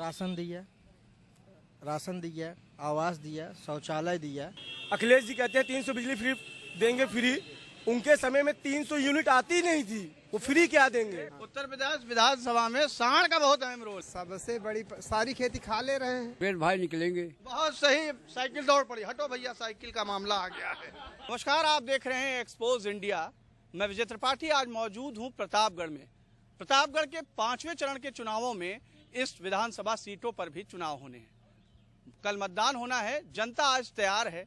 Ration दिया, आवास दिया, शौचालय दिया। अखिलेश जी कहते हैं 300 बिजली फ्री देंगे फ्री। उनके समय में 300 यूनिट आती नहीं थी, वो फ्री क्या देंगे। उत्तर प्रदेश विधानसभा में सांड का बहुत अहम रोल। सबसे बड़ी सारी खेती खा ले रहे हैं। पेट भाई निकलेंगे। बहुत सही, साइकिल दौड़ पड़ी। हटो भैया, साइकिल का मामला आ गया है। नमस्कार, आप देख रहे हैं एक्सपोज इंडिया। मैं विजय त्रिपाठी आज मौजूद हूं प्रतापगढ़ में। प्रतापगढ़ के 5वें चरण के चुनावों में इस विधानसभा सीटों पर भी चुनाव होने हैं। कल मतदान होना है। जनता आज तैयार है।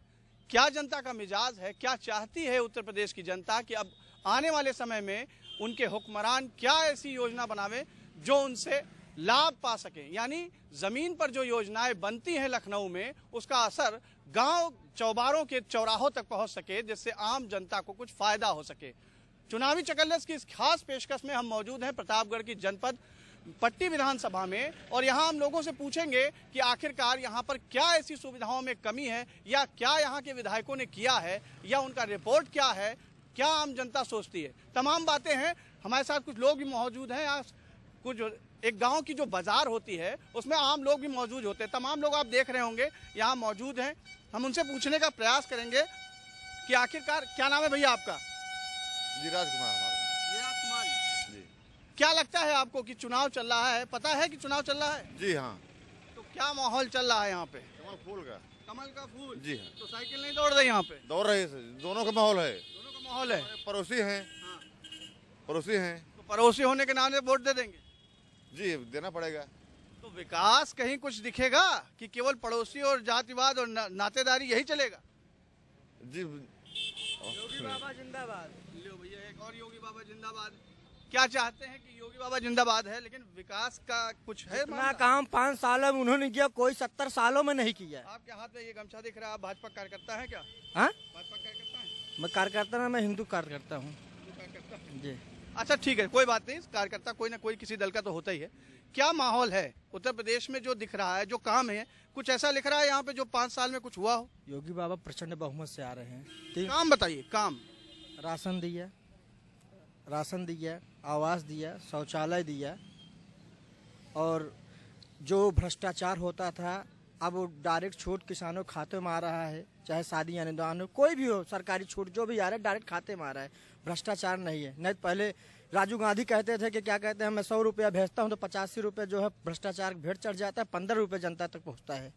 क्या जनता का मिजाज है, क्या चाहती है उत्तर प्रदेश की जनता कि अब आने वाले समय में उनके हुक्मरान क्या ऐसी योजना बनावे जो उनसे लाभ पा सके। यानी जमीन पर जो योजनाएं बनती हैं लखनऊ में, उसका असर गांव चौबारों के चौराहों तक पहुंच सके, जिससे आम जनता को कुछ फायदा हो सके। चुनावी चकल्लस की इस खास पेशकश में हम मौजूद हैं प्रतापगढ़ की जनपद पट्टी विधानसभा में, और यहाँ हम लोगों से पूछेंगे कि आखिरकार यहाँ पर क्या ऐसी सुविधाओं में कमी है, या क्या यहाँ के विधायकों ने किया है, या उनका रिपोर्ट क्या है, क्या आम जनता सोचती है। तमाम बातें हैं। हमारे साथ कुछ लोग भी मौजूद हैं। आज कुछ एक गांव की जो बाजार होती है उसमें आम लोग भी मौजूद होते हैं। तमाम लोग आप देख रहे होंगे यहाँ मौजूद हैं। हम उनसे पूछने का प्रयास करेंगे कि आखिरकार क्या नाम है भैया आपका? जी, राजकुमार। क्या लगता है आपको कि चुनाव चल रहा है? पता है कि चुनाव चल रहा है? जी हाँ। तो क्या माहौल चल रहा है यहाँ पे? कमल का फूल। जी हाँ। तो साइकिल नहीं दौड़ रही यहाँ पे? दौड़ रहे, दोनों का माहौल है। दोनों का माहौल है। पड़ोसी हैं। हाँ। पड़ोसी हैं तो पड़ोसी होने के नाते वोट दे देंगे? जी, देना पड़ेगा। तो विकास कहीं कुछ दिखेगा कि केवल पड़ोसी और जातिवाद और नातेदारी यही चलेगा? जी। योगी बाबा जिंदाबाद। लो भैया, एक और योगी बाबा जिंदाबाद। क्या चाहते हैं कि योगी बाबा जिंदाबाद है, लेकिन विकास का कुछ है? इतना काम 5 सालों में उन्होंने किया, कोई 70 सालों में नहीं किया। आपके हाथ में ये गमछा दिख रहा है, आप भाजपा कार्यकर्ता है क्या? हाँ, भाजपा कार्यकर्ता है? मैं कार्यकर्ता ना, मैं हिंदू कार्यकर्ता हूँ जी। अच्छा ठीक है, कोई बात नहीं। कार्यकर्ता कोई ना कोई किसी दल का तो होता ही है। क्या माहौल है उत्तर प्रदेश में जो दिख रहा है, जो काम है, कुछ ऐसा लिख रहा है यहाँ पे जो 5 साल में कुछ हुआ हो? योगी बाबा प्रचंड बहुमत से आ रहे हैं। काम बताइए। काम? राशन दिया, आवास दिया, शौचालय दिया, और जो भ्रष्टाचार होता था अब वो डायरेक्ट छूट किसानों के खाते में आ रहा है। चाहे शादी अनुदान हो, कोई भी हो, सरकारी छूट जो भी आ रहा है डायरेक्ट खाते में आ रहा है। भ्रष्टाचार नहीं है। नहीं पहले राजीव गांधी कहते थे कि क्या कहते हैं, मैं 100 रुपया भेजता हूँ तो 85 रुपये जो है भ्रष्टाचार भेंट चढ़ जाता है, 15 रुपये जनता तक पहुँचता है।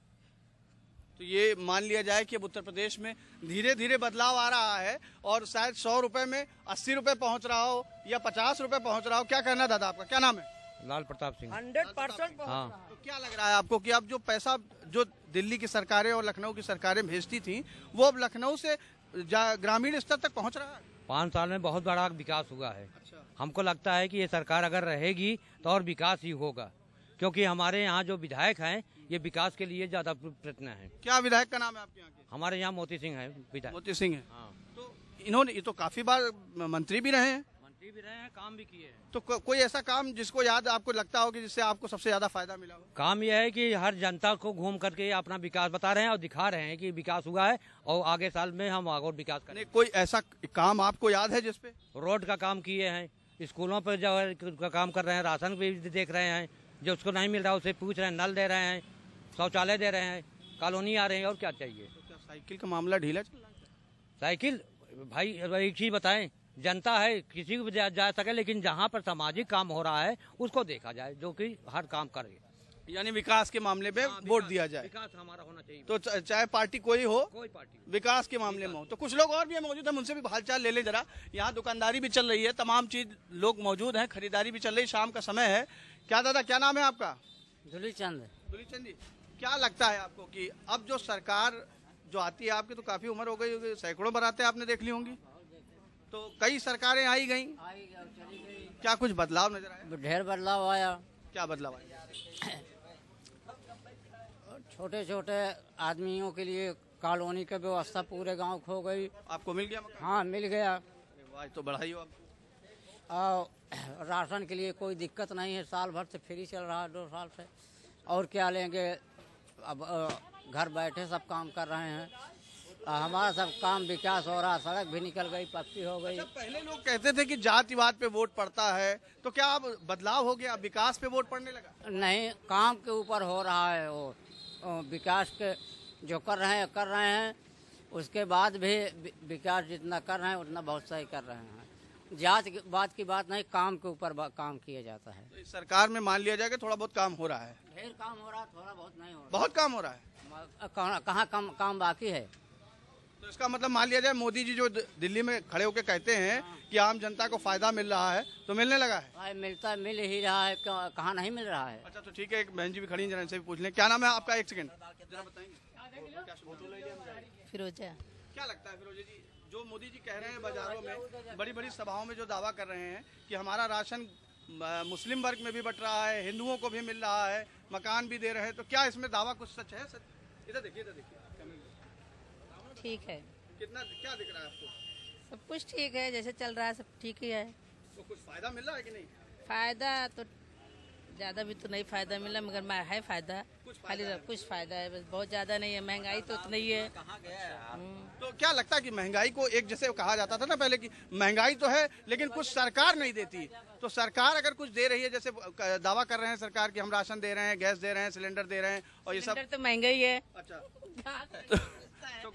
तो ये मान लिया जाए कि अब उत्तर प्रदेश में धीरे धीरे बदलाव आ रहा है, और शायद 100 रुपए में 80 रुपए पहुंच रहा हो या 50 रुपए पहुंच रहा हो। क्या कहना दादा आपका? क्या नाम है? लाल प्रताप सिंह। 100% हाँ। तो क्या लग रहा है आपको कि अब जो पैसा जो दिल्ली की सरकारें और लखनऊ की सरकारें भेजती थी, वो अब लखनऊ से ग्रामीण स्तर तक पहुंच रहा है? 5 साल में बहुत बड़ा विकास हुआ है। अच्छा। हमको लगता है कि ये सरकार अगर रहेगी तो और विकास ही होगा, क्योंकि हमारे यहाँ जो विधायक हैं ये विकास के लिए ज्यादा प्रयत्न है। क्या विधायक का नाम है आपके यहाँ के? हमारे यहाँ मोती सिंह है विधायक। मोती सिंह है। हाँ। तो इन्होंने ये तो काफी बार मंत्री भी रहे हैं। मंत्री भी रहे हैं, काम भी किए हैं। तो कोई ऐसा काम जिसको याद आपको लगता हो कि जिससे आपको सबसे ज्यादा फायदा मिला हो? काम यह है कि हर जनता को घूम करके अपना विकास बता रहे हैं और दिखा रहे हैं कि विकास हुआ है, और आगे साल में हम और विकास करें। कोई ऐसा काम आपको याद है जिसपे? रोड का काम किए हैं, स्कूलों पर जो है का काम कर रहे हैं, राशन भी देख रहे हैं, जो उसको नहीं मिल रहा उसे पूछ रहे हैं, नल दे रहे हैं, शौचालय दे रहे हैं, कॉलोनी आ रहे हैं, और क्या चाहिए। तो क्या साइकिल का मामला ढीला चल रहा है? साइकिल भाई एक चीज बताएं, जनता है किसी को भी जा सके, लेकिन जहाँ पर सामाजिक काम हो रहा है उसको देखा जाए, जो कि हर काम करे। यानी विकास के मामले में वोट दिया जाए। विकास हमारा होना चाहिए। तो चाहे पार्टी कोई हो, कोई पार्टी विकास के मामले में हो। तो कुछ लोग और भी मौजूद हैं, उनसे भी हालचाल ले लें जरा। यहाँ दुकानदारी भी चल रही है, तमाम चीज लोग मौजूद हैं, खरीदारी भी चल रही है, शाम का समय है। क्या दादा, क्या नाम है आपका? दुलीचंद। दुलीचंद जी, क्या लगता है आपको कि अब जो सरकार जो आती है, आपकी तो काफी उम्र हो गई होगी, सैकड़ों बारातें आपने देख ली होंगी, तो कई सरकारें आई गई, क्या कुछ बदलाव नजर आया? ढेर बदलाव आया। क्या बदलाव आया? छोटे छोटे आदमियों के लिए कॉलोनी की व्यवस्था पूरे गांव खो गई। आपको मिल गया मकान? हाँ, मिल गया। वाह, तो बढ़ाई हो आपको। और राशन के लिए कोई दिक्कत नहीं है, साल भर से फ्री चल रहा है, 2 साल से। और क्या लेंगे, अब घर बैठे सब काम कर रहे हैं। हमारा सब काम विकास हो रहा, सड़क भी निकल गई, पक्की हो गई। अच्छा, पहले लोग कहते थे कि जातिवाद पे वोट पड़ता है, तो क्या अब बदलाव हो गया, अब विकास पे वोट पड़ने लगा? नहीं, काम के ऊपर हो रहा है वो विकास के जो कर रहे हैं उसके बाद भी विकास जितना कर रहे हैं उतना बहुत सही कर रहे हैं। जात की बात नहीं, काम के ऊपर काम किया जाता है। तो इस सरकार में मान लिया जाए कि थोड़ा बहुत काम हो रहा है। ढेर काम हो रहा है, थोड़ा बहुत नहीं हो रहा। बहुत काम हो रहा है। कहाँ काम बाकी है? तो इसका मतलब मान लिया जाए मोदी जी जो दिल्ली में खड़े होकर कहते हैं कि आम जनता को फायदा मिल रहा है, तो मिलने लगा है? मिल ही रहा है, कहाँ नहीं मिल रहा है। अच्छा, तो ठीक है, एक बहन जी भी खड़ी हैं, जरा इनसे भी पूछ लें। क्या नाम है आपका? एक सेकंड जरा बताएंगे। फिरोजा। क्या लगता है फिरोजा जी, जो मोदी जी कह रहे हैं बाजारों में, बड़ी बड़ी सभाओं में जो दावा कर रहे हैं कि हमारा राशन मुस्लिम वर्ग में भी बट रहा है, हिंदुओं को भी मिल रहा है, मकान भी दे रहे हैं, तो क्या इसमें दावा कुछ सच है? सच? इधर देखिए, इधर देखिए। ठीक है। कितना क्या दिख रहा है आपको? सब कुछ ठीक है, जैसे चल रहा है सब ठीक ही है। तो कुछ फायदा मिल रहा है कि नहीं? फायदा तो ज्यादा भी तो नहीं फायदा मिला, मगर है फायदा, खाली कुछ फायदा है, बस बहुत ज्यादा नहीं है। महंगाई तो उतनी ही है। तो क्या लगता है कि महंगाई को, एक जैसे कहा जाता था ना पहले कि महंगाई तो है लेकिन कुछ सरकार नहीं देती, तो सरकार अगर कुछ दे रही है, जैसे दावा कर रहे हैं सरकार कि हम राशन दे रहे हैं, गैस दे रहे हैं, सिलेंडर दे रहे हैं, और ये सब तो महंगा ही है। अच्छा, तो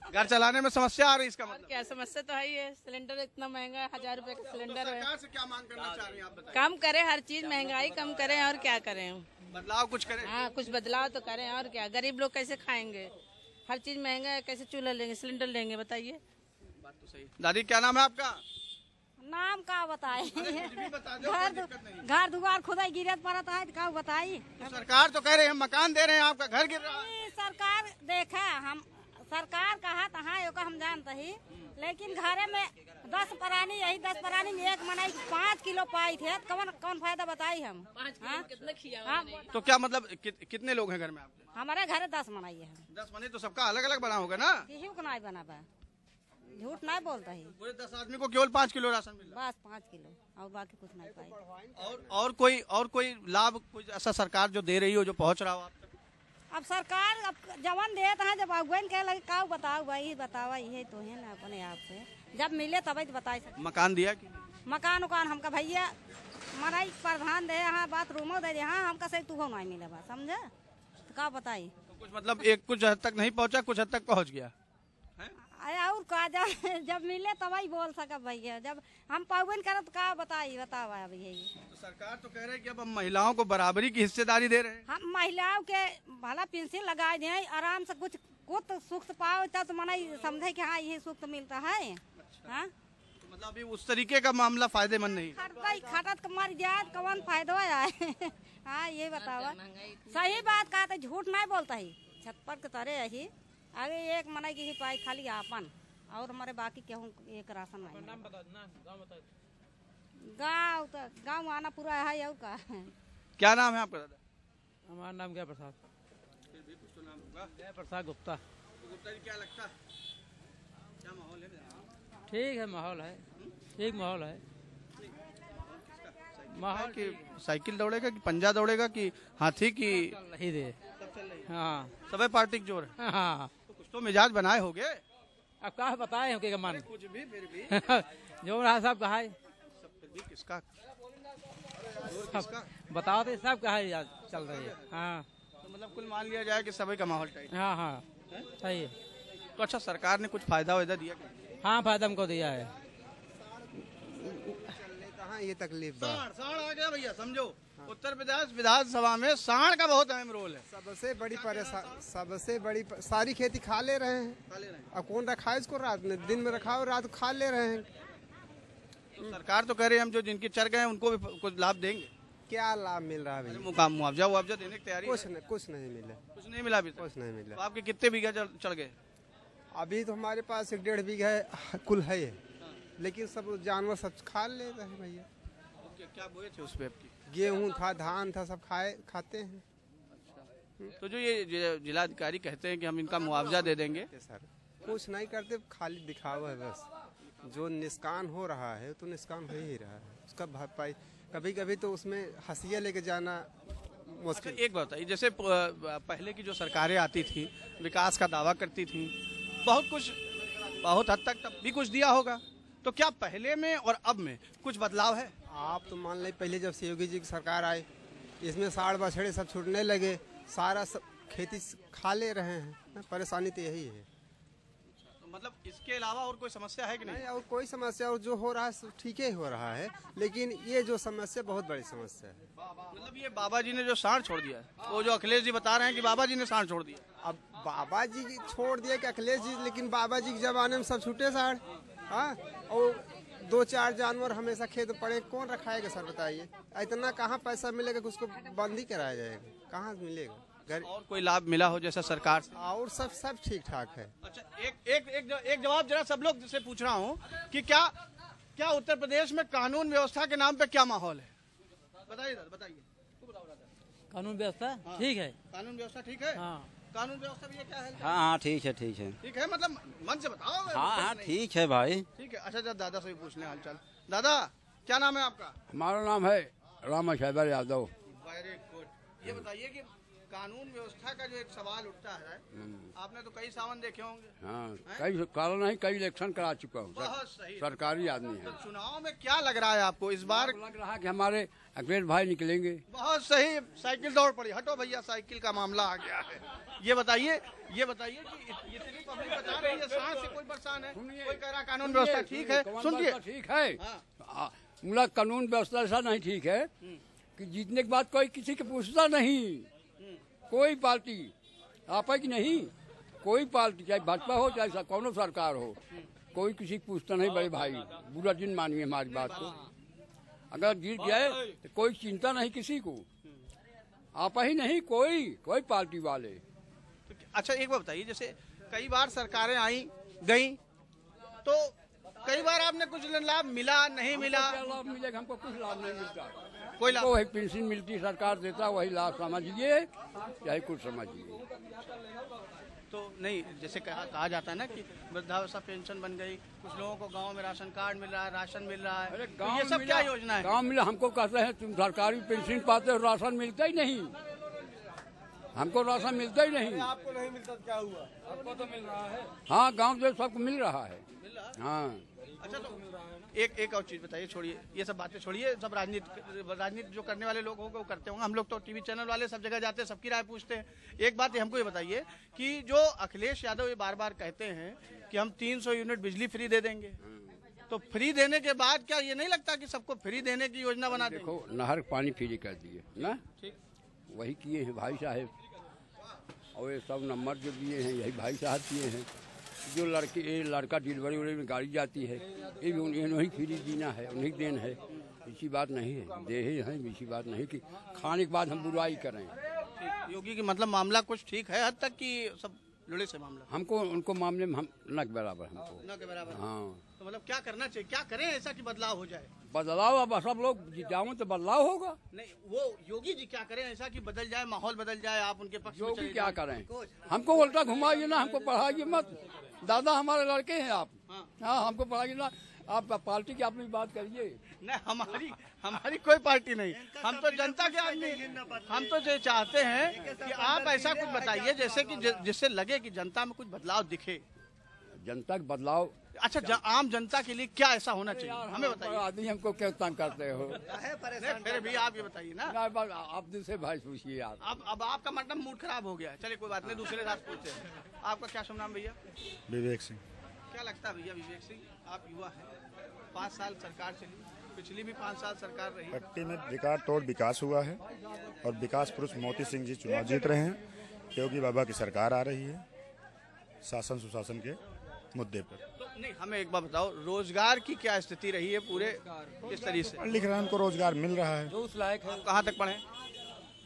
घर चलाने में समस्या आ रही है, इसका मतलब? क्या समस्या तो है ही है, सिलेंडर इतना महंगा है, 1000 रुपए का सिलेंडर है। सरकार से क्या मांग करना चाह रही हैं आप बताइए? कम करें हर चीज, महंगाई कम करें, और क्या करें? बदलाव कुछ करें? हाँ, कुछ बदलाव तो करें, और क्या। गरीब लोग कैसे खाएंगे? हर चीज महंगा है, कैसे चूल्हा लेंगे, सिलेंडर लेंगे, बताइए। बात तो सही। दादी, क्या नाम है आपका? नाम का बताए? बता दो, कोई दिक्कत नहीं। घर दुआर खुदाई गिरत पड़ता है, का बताई? तो सरकार तो कह रही है हम मकान दे रहे हैं, आपका घर गिर रहा है। सरकार देखा, हम सरकार कहा तहाँ हम जानते ही, लेकिन घरे में 10 प्राणी, यही 10 प्राणी में एक मनाई 5 किलो पाई थे, कौन फायदा बताई हम? 5 किलो कितना खिया? तो क्या मतलब कितने लोग हैं घर में आपके? हमारे घर 10 मनाई है। 10 मने तो सबका अलग अलग बना होगा ना? किसी को नहीं बना बा, झूठ नहीं बोलता ही। पूरे 10 आदमी को केवल 5 किलो राशन मिल रहा है? बस 5 किलो, और बाकी कुछ नहीं पाई। और कोई लाभ, कोई ऐसा सरकार जो दे रही हो जो पहुंच रहा हो आप तक? अब सरकार अब जवान देता है, जब अगुन कह लगे का बताओ भाई, बतावा ये तो है ना अपने आप से, जब मिले तभी तो बता सकते। मकान दिया कि मकान उकान हमका भैया मनाई प्रधान दे, यहाँ बाथरूम दे, यहाँ हमका सही तू नहीं मिले बा, समझे? तो का बताई? तो कुछ मतलब एक कुछ हद तक नहीं पहुंचा, कुछ हद तक पहुंच गया। और का जब मिले तभी बोल सका भैया, जब हम पावन करे तो का बताई, बतावा अब यही। तो सरकार तो कह रहे है कि अब हम महिलाओं को बराबरी की हिस्सेदारी दे रहे हैं। हम महिलाओं के भला पेंशन लगा दे, आराम से कुछ सुख पाओ, तो मना समझे कि हाँ ये सुख मिलता है। हाँ, तो मतलब अभी उस तरीके का मामला फायदेमंद नहीं? खटत मर जाए कौन फायदा है? हाँ, ये बतावा। सही बात कहा, झूठ नहीं बोलता ही, छत पर के तरह यही आगे एक मनाई की पाई खाली आपन, और हमारे बाकी केहू एक राशन नहीं। गाँव तो गाँव आना पूरा है, और का? क्या नाम है आपका दादा? हमारा नाम क्या प्रसाद? फिर भी कुछ तो नाम होगा। जय प्रसाद गुप्ता। तो गुप्ता जी, क्या लगता है क्या माहौल है? ठीक है, माहौल है, ठीक माहौल है। माहौल की साइकिल दौड़ेगा कि पंजा दौड़ेगा कि हाथी की? ही दे। हाँ, सभी पार्टी जोर है। हाँ, तो कुछ तो मिजाज बनाए होगे। अब क्या बताए हो कि मन कुछ भी फिर भी जो रहा सब कहा है। फिर भी किसका बताओ तो सब कहा है चल रही है। हाँ, तो मतलब कुल मान लिया जाए कि सभी का माहौल टाइट। हाँ हाँ, सही है। तो अच्छा, सरकार ने कुछ फायदा वायदा दिया? हाँ, फायदा हमको दिया है। कहाँ ये तकलीफ? साढ़ आ गया भैया, समझो उत्तर प्रदेश विधानसभा में साढ़ का बहुत अहम रोल है। सबसे बड़ी सारी खेती खा ले रहे हैं। अब कौन रखा है इसको? रात में, दिन में रखा हो, रात को खा ले रहे हैं। तो सरकार तो कह रही है हम जो जिनके चर गए उनको भी कुछ लाभ देंगे। क्या लाभ मिल रहा है? मुआवजा देने की तैयारी? कुछ नहीं मिला। कुछ नहीं मिला अभी तक? कुछ नहीं मिला। तो आपके कितने बीघा चढ़ गए? अभी तो हमारे पास 1.5 बीघा कुल है, लेकिन सब जानवर सब खा ले रहे हैं भैया। क्या बोए थे उस पे आपकी? गेहूं था, धान था, सब खाते हैं। तो जो ये जिलाधिकारी कहते हैं कि हम इनका मुआवजा दे देंगे, सर कुछ नहीं करते, खाली दिखावा है बस। जो निष्कान हो रहा है तो निष्कान हो ही रहा है, उसका भरपाई कभी कभी तो उसमें हंसिया लेके जाना मुश्किल। एक बात बताइए, जैसे पहले की जो सरकारें आती थी विकास का दावा करती थी, बहुत हद तक तब भी कुछ दिया होगा। तो क्या पहले में और अब में कुछ बदलाव है? आप तो मान लें पहले जब से योगी जी की सरकार आई, इसमें साढ़ बछड़े सब छूटने लगे, सारा सब खेती खा ले रहे हैं। परेशानी तो यही है। तो मतलब इसके अलावा और कोई समस्या है कि नहीं? और कोई समस्या, और जो हो रहा है ठीक ही हो रहा है, लेकिन ये जो समस्या बहुत बड़ी समस्या है। मतलब ये बाबा जी ने जो साढ़ छोड़ दिया है, वो जो अखिलेश जी बता रहे हैं कि बाबा जी ने साढ़ छोड़ दिया। अब बाबा जी की छोड़ दिया कि अखिलेश जी, लेकिन बाबा जी के जमाने में सब छूटे साढ़। हाँ, और 2-4 जानवर हमेशा खेत पड़े, कौन रखाएगा सर बताइए? इतना कहाँ पैसा मिलेगा कि उसको बंद ही कराया जाएगा? कहाँ मिलेगा? घर और कोई लाभ मिला हो जैसा सरकार से? और सब ठीक ठाक है। अच्छा, एक जवाब जरा सब लोग से पूछ रहा हूँ कि क्या उत्तर प्रदेश में कानून व्यवस्था के नाम पे क्या माहौल है? बताइए बताइए। कानून व्यवस्था ठीक है। कानून व्यवस्था ठीक है। हाँ। कानून व्यवस्था भी क्या है? हाँ ठीक है। ठीक है, मतलब मन से बताओ। हाँ ठीक है भाई। ठीक है। अच्छा, दादा से भी पूछने हालचाल। दादा, क्या नाम है आपका? हमारा नाम है रामाशैबर यादव। Very good. ये बताइए कि कानून व्यवस्था का जो एक सवाल उठता है, आपने तो कई सावन देखे होंगे। हाँ, कई इलेक्शन करा चुका हूँ। बहुत सही। सरकारी आदमी है। तो चुनाव में क्या लग रहा है आपको इस बार? लग रहा है कि हमारे अखिलेश भाई निकलेंगे। बहुत सही। साइकिल दौड़ पड़ी। हटो भैया, साइकिल का मामला आ गया है। ये बताइए कि इतनी पब्लिक बता रही है, सांस से कोई परेशान है, कोई कह रहा कानून व्यवस्था ठीक है। सुनिए, ठीक है। मुला कानून व्यवस्था ऐसा नहीं ठीक है कि जीतने के बाद कोई किसी के पूछता नहीं। कोई पार्टी आप है कि नहीं, कोई पार्टी चाहे भाजपा हो चाहे कौन सरकार हो, कोई किसी को पूछता नहीं। बड़े भाई, बुरा दिन मानिए हमारी बात को। अगर जीत जाए तो कोई चिंता नहीं किसी को, आप ही नहीं, कोई पार्टी वाले। अच्छा, एक बात बताइए, जैसे कई बार सरकारें आई गई, तो कई बार आपने कुछ लाभ मिला, नहीं मिला? लाभ मिलेगा? हमको कुछ लाभ नहीं मिलता। कोई लाभ? वही पेंशन मिलती, सरकार देता, वही लाभ समझिए, चाहे कुछ समझिए। तो नहीं, जैसे कहा जाता है ना कि वृद्धावस्था पेंशन बन गई, कुछ लोगों को गांव में राशन कार्ड मिल रहा है, राशन मिल रहा है। तो ये सब क्या योजना है? गाँव मिला, हमको कहते हैं तुम सरकारी पेंशन पाते हो, राशन मिलता ही नहीं। हमको राशन मिलता ही नहीं। आपको नहीं मिलता क्या हुआ? आपको तो मिल रहा है। हाँ, गांव से सबको मिल रहा है। हाँ। अच्छा, तो एक और चीज बताइए, छोड़िए ये सब बातें, छोड़िए सब राजनीति जो करने वाले लोग होंगे वो करते होंगे। हम लोग तो टीवी चैनल वाले सब जगह जाते हैं, सबकी राय पूछते हैं। एक बात हमको ये बताइए कि जो अखिलेश यादव ये बार बार कहते हैं कि हम 300 यूनिट बिजली फ्री दे देंगे, तो फ्री देने के बाद क्या ये नहीं लगता कि सबको फ्री देने की योजना बना देंगे? देखो, नहर पानी फ्री कर दिए ना, वही किए हैं भाई साहब। और ये सब नंबर जो दिए हैं यही भाई साहब किए हैं। जो लड़का डिलीवरी में गाड़ी जाती है, ये भी उन्हें फ्री देना है, उन्हें देन है। इसी बात नहीं है, दे हैं, इसी बात नहीं कि खाने के बाद हम बुराई करें। योगी की मतलब मामला कुछ ठीक है हद तक कि सब लड़े से मामला? हमको उनको मामले में हम न के बराबर, हमको न के बराबर। हाँ, तो मतलब क्या करना चाहिए, क्या करें ऐसा कि बदलाव हो जाए? बदलाव अब सब लोग जाऊँ तो बदलाव होगा। नहीं, वो योगी जी क्या करें ऐसा कि बदल जाए, माहौल बदल जाए, आप उनके पक्ष में योगी चले क्या जाएं? करें? हमको उल्टा घुमाइए ना, हमको पढ़ाइए मत। दादा हमारे लड़के हैं आप। हाँ, हमको पढ़ाइए ना। आप पार्टी की अपनी बात करिए। नहीं, हमारी कोई पार्टी नहीं, हम तो जनता के आदमी। हम तो ये चाहते हैं कि आप ऐसा कुछ बताइए जैसे कि जिससे लगे कि जनता में कुछ बदलाव दिखे। जनता का बदलाव? अच्छा, आम जनता के लिए क्या ऐसा होना चाहिए, हमें बताइए। आदमी हमको क्यों तंग करते हो? फिर भी आप ये बताइए ना। आप दूसरे भाई पूछिए आप। अब आपका मतलब मूड खराब हो गया। चलिए कोई बात नहीं, दूसरे रात पूछते हैं। आपका क्या शुभ नाम भैया? विवेक सिंह। क्या लगता है भैया विवेक सिंह, आप युवा हैं, 5 साल सरकार चली, पिछली भी 5 साल सरकार रही, पट्टी में रिकॉर्ड तोड़ विकास हुआ है और विकास पुरुष मोती सिंह जी चुनाव जीत रहे हैं। योगी बाबा की सरकार आ रही है शासन सुशासन के मुद्दे पर। तो नहीं, हमें एक बात बताओ, रोजगार की क्या स्थिति रही है पूरे इस तरीके से? पढ़ लिख रहे हैं, उनको रोजगार मिल रहा है। जो उस लायक है। कहाँ तक पढ़े?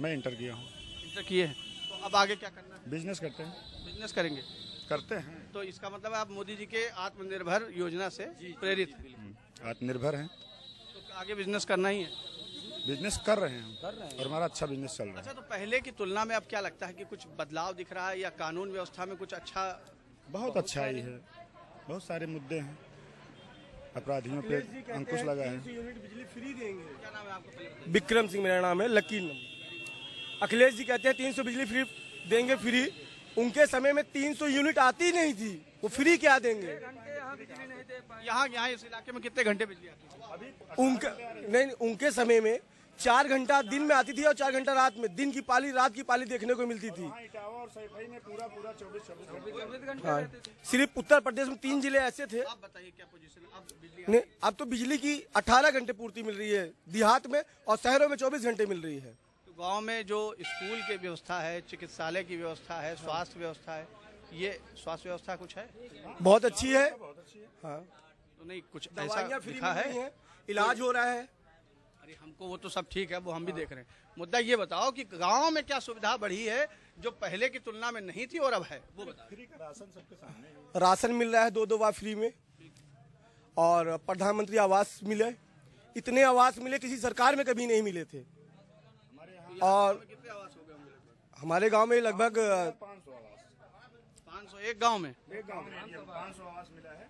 मैं इंटर किया हूँ। इंटर किए हैं, तो अब आगे क्या करना है? बिजनेस करते हैं। बिजनेस करेंगे? करते हैं। तो इसका मतलब आप मोदी जी के आत्मनिर्भर योजना से प्रेरित हैं? आत्मनिर्भर हैं, तो आगे बिजनेस करना ही है? बिजनेस कर रहे हैं और हमारा अच्छा बिजनेस चल रहा है। अच्छा, तो पहले की तुलना में अब क्या लगता है कि कुछ बदलाव दिख रहा है या कानून व्यवस्था में कुछ अच्छा? बहुत अच्छा ही है, बहुत सारे मुद्दे हैं, अपराधियों पे अंकुश लगा है। 300 यूनिट बिजली फ्री देंगे। क्या नाम है आपका? विक्रम सिंह मेरा नाम है, लकीर नंबर। अखिलेश जी कहते हैं 300 बिजली फ्री देंगे फ्री। उनके समय में 300 यूनिट आती नहीं थी, वो फ्री क्या देंगे? यहाँ इस इलाके में कितने घंटे बिजली आती है? उनके समय में 4 घंटा दिन में आती थी और 4 घंटा रात में। दिन की पाली रात की पाली देखने को मिलती थी। हाँ, सिर्फ उत्तर प्रदेश में 3 जिले ऐसे थे। आप बताइए क्या पोजीशन अब बिजली? नहीं, अब तो बिजली की 18 घंटे पूर्ति मिल रही है देहात में, और शहरों में 24 घंटे मिल रही है। तो गांव में जो स्कूल की व्यवस्था है, चिकित्सालय की व्यवस्था है, स्वास्थ्य व्यवस्था है, ये स्वास्थ्य व्यवस्था कुछ है? बहुत अच्छी है। हाँ, तो नहीं कुछ दवाइयाँ ऐसा फ्री लिखा मिल रही है? हैं, इलाज हो रहा है। अरे हमको वो तो सब ठीक है, वो हम भी देख रहे हैं। मुद्दा ये बताओ कि गांव में क्या सुविधा बढ़ी है जो पहले की तुलना में नहीं थी और अब है, वो बताओ। राशन मिल रहा है 2 बार फ्री में, और प्रधानमंत्री आवास मिले। इतने आवास मिले किसी सरकार में कभी नहीं मिले थे। और कितने आवास हो गए होंगे? हमारे गांव में लगभग 500 एक गांव में। 500 आवास मिला है,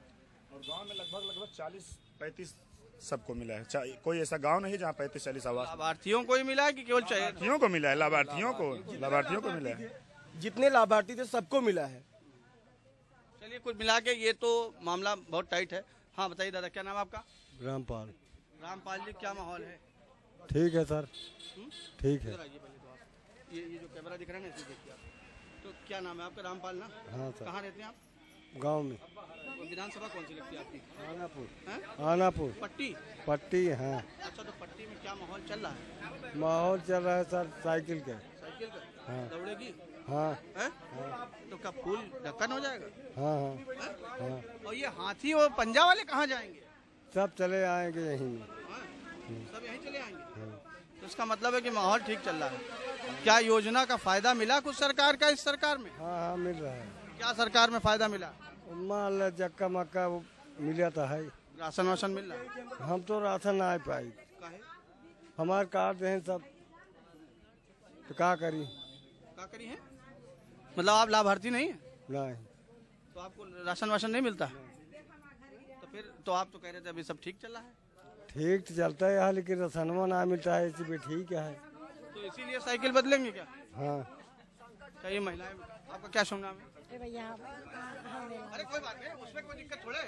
और गांव में लगभग 40-35 सबको मिला है। कोई ऐसा गांव नहीं जहां 35-40 आवास। लाभार्थियों को ही मिला है कि केवल लाभार्थियों को मिला है? लाभार्थियों को मिला है। जितने लाभार्थी थे सबको मिला है। चलिए, कुछ मिला के ये तो मामला बहुत टाइट है। हाँ बताइए दादा, क्या नाम है आपका? रामपाल। रामपाल जी, क्या माहौल है? ठीक है सर, ठीक है। इधर आइए पहले तो आप। ये जो कैमरा दिख रहा है ना, इसे देखिए आप। तो क्या नाम है आपका? रामपाल ना? हाँ सर। कहाँ रहते हैं आप? गांव में। विधानसभा कौन सी लगती है आपकी? आनापुर। आनापुर। पट्टी हाँ। अच्छा, तो पट्टी में क्या माहौल चल रहा है? माहौल चल रहा है सर साइकिल का। साइकिल का? हाँ। दौड़ेगी? हाँ। हाँ। तो क्या फूल ढक्कन हो जाएगा? हाँ। हाँ। और ये हाथी और पंजा वाले कहाँ जाएंगे? सब चले आएंगे यहीं में। सब यहीं चले आएंगे? तो इसका मतलब है कि माहौल ठीक चल रहा है। क्या योजना का फायदा मिला कुछ सरकार का इस सरकार में? हाँ, मिल रहा है। क्या सरकार में फायदा मिला? मान लो जक्का मक्का मिला तो है। राशन वाशन मिल रहा है? हम तो राशन ना पाई। हमारे कार्ड हैं सब, तो क्या करी? है? मतलब आप लाभार्थी नहीं है? नहीं। तो आपको राशन वाशन नहीं मिलता? तो फिर तो आप तो कह रहे थे अभी सब ठीक चल रहा है। ठीक तो चलता है यहाँ, लेकिन राशनवा ना मिलता है, इसी पे ठीक है। तो इसीलिए साइकिल बदलेंगे क्या? हाँ। क्या ये महिलाएं? आपका क्या शुभ नाम है? भैया। अरे कोई बात नहीं, उसमें कोई दिक्कत थोड़े।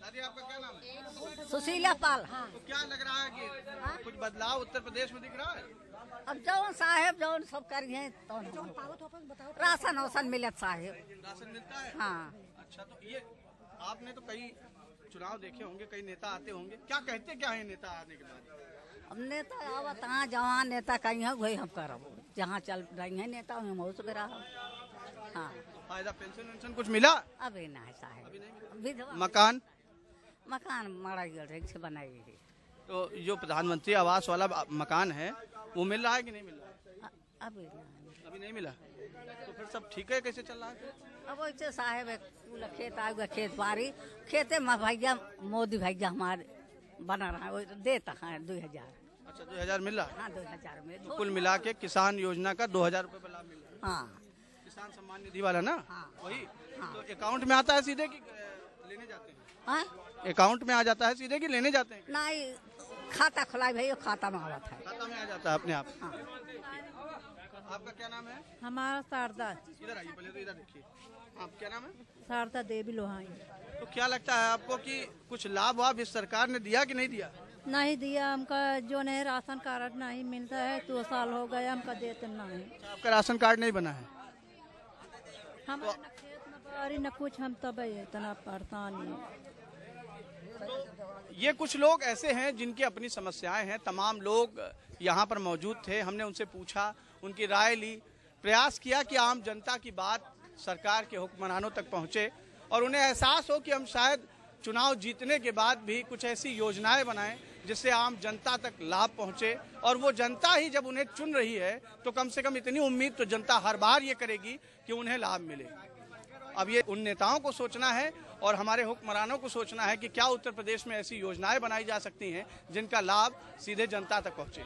दादी, आपका क्या नाम है? सुशीला पाल। हाँ। तो क्या लग रहा है कि कुछ बदलाव उत्तर प्रदेश में दिख रहा है? अब जौन साहेब जौन सब करिए तो राशन वाशन मिलत साहेब। राशन मिलता है? हाँ। अच्छा, तो ये आपने तो कई चुनाव देखे होंगे, कई नेता आते होंगे, क्या कहते क्या है नेता आने के बाद? अब नेता आवत हाँ, जहाँ नेता कहीं है वही हम करब, जहाँ चल रही है नेता वही हम उसके रहा। हाँ। फायदा पेंशन वेंशन कुछ मिला? अभी ना है साहेब। मकान मरा गया से बनाई गई। तो जो प्रधानमंत्री आवास वाला मकान है वो मिल रहा है कि नहीं मिल रहा है? अभी नहीं मिला। तो फिर सब ठीक है, कैसे चल रहा है? अब वैसे साहेब खेत आएगा, खेत बाड़ी खेते में भैया मोदी भैया हमारे बना रहा है, देता है 2000। अच्छा, 2000 मिल रहा है? हाँ, 2000 में कुल मिला के किसान योजना का 2000 रुपए लाभ मिल रहा है। हाँ। किसान सम्मान निधि वाला ना? हाँ। वही। तो अकाउंट में आता है सीधे कि लेने जाते हैं? हाँ? अकाउंट में आ जाता है सीधे कि लेने जाते हैं? नहीं, खाता खुलाई भैया, खाता में आता है। खाता में आ जाता है अपने आप? हाँ। आपका क्या नाम है? हमारा शारदा। इधर आइए पहले, तो इधर देखिए। आप क्या नाम है? शारदा देवी लोहाई। तो क्या लगता है आपको कि कुछ लाभ वाभ इस सरकार ने दिया कि नहीं दिया? नहीं दिया, हमका जो नहीं राशन कार्ड नहीं मिलता है, 2 साल हो गए हमका देते नहीं। आपका राशन कार्ड नहीं बना है? हमारे न खेत न बाड़ी न कुछ, हम तब इतना परेशानी है। ये कुछ लोग ऐसे हैं जिनकी अपनी समस्याएं हैं। तमाम लोग यहाँ पर मौजूद थे, हमने उनसे पूछा, उनकी राय ली, प्रयास किया कि आम जनता की बात सरकार के हुक्मरानों तक पहुँचे और उन्हें एहसास हो कि हम शायद चुनाव जीतने के बाद भी कुछ ऐसी योजनाएं बनाएं जिससे आम जनता तक लाभ पहुंचे। और वो जनता ही जब उन्हें चुन रही है तो कम से कम इतनी उम्मीद तो जनता हर बार ये करेगी कि उन्हें लाभ मिले। अब ये उन नेताओं को सोचना है और हमारे हुक्मरानों को सोचना है कि क्या उत्तर प्रदेश में ऐसी योजनाएं बनाई जा सकती हैं जिनका लाभ सीधे जनता तक पहुंचे।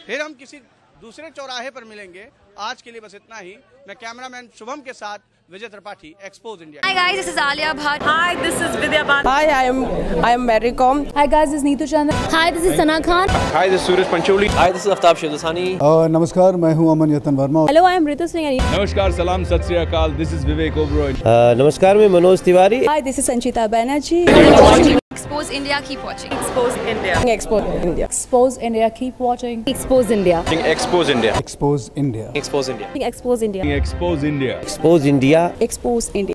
फिर हम किसी दूसरे चौराहे पर मिलेंगे। आज के लिए बस इतना ही। मैं कैमरामैन शुभम के साथ Vijay Tripathi, expose India. Hi guys, this is Alia Bhatt. Hi, this is Vidya Bhatt. Hi, I am Mary Com. Hi guys, this is Neetu Chandra. Hi, this is Sana Khan. Hi, this is Suraj Pancholi. Hi, this is Aftab Shildasani. नमस्कार, मैं हूं अमन यतन Verma. Hello, I am Ritu Singh. नमस्कार, सलाम, सत श्री अकाल। This is Vivek Oberoi. नमस्कार, मैं Manoj Tiwari. Hi, this is Sanchita Banerjee. Expose India, keep watching. Expose India. Expose India. Expose India, keep watching. Expose India. Expose India. Expose India. Expose India. Expose India. Expose India. Expose India. Expose India.